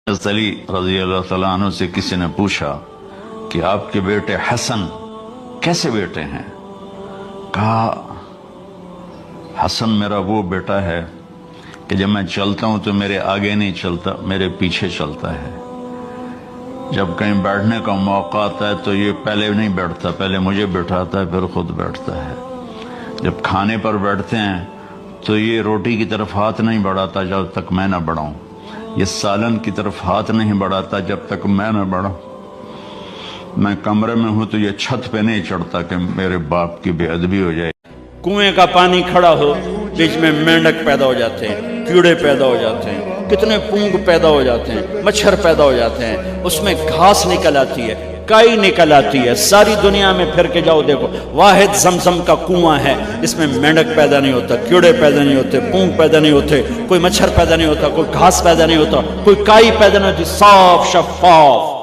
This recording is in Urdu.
حضرت علی رضی اللہ تعالیٰ عنہ سے کسی نے پوچھا کہ آپ کے بیٹے حسن کیسے بیٹے ہیں؟ کہا حسن میرا وہ بیٹا ہے کہ جب میں چلتا ہوں تو میرے آگے نہیں چلتا، میرے پیچھے چلتا ہے۔ جب کہیں بیٹھنے کا موقع آتا ہے تو یہ پہلے نہیں بیٹھتا، پہلے مجھے بٹھاتا ہے پھر خود بیٹھتا ہے۔ جب کھانے پر بیٹھتے ہیں تو یہ روٹی کی طرف ہاتھ نہیں بڑھاتا جب تک میں نہ بڑھاؤں، یہ سالن کی طرف ہاتھ نہیں بڑھاتا جب تک میں نہ بڑھاؤں۔ میں کمرے میں ہوں تو یہ چھت پہ نہیں چڑھتا کہ میرے باپ کی بے ادبی ہو جائے۔ کنویں کا پانی کھڑا ہو، بیچ میں مینڈک پیدا ہو جاتے ہیں، کیڑے پیدا ہو جاتے ہیں، کتنے پونگ پیدا ہو جاتے ہیں، مچھر پیدا ہو جاتے ہیں، اس میں گھاس نکل آتی ہے، کائی نکل آتی ہے۔ ساری دنیا میں پھر کے جاؤ دیکھو، واحد زمزم کا کنواں ہے، اس میں مینڈک پیدا نہیں ہوتا، کیڑے پیدا نہیں ہوتے، پونگ پیدا نہیں ہوتے، کوئی مچھر پیدا نہیں ہوتا، کوئی گھاس پیدا نہیں ہوتا، کوئی کائی پیدا نہیں ہوتی، صاف شفاف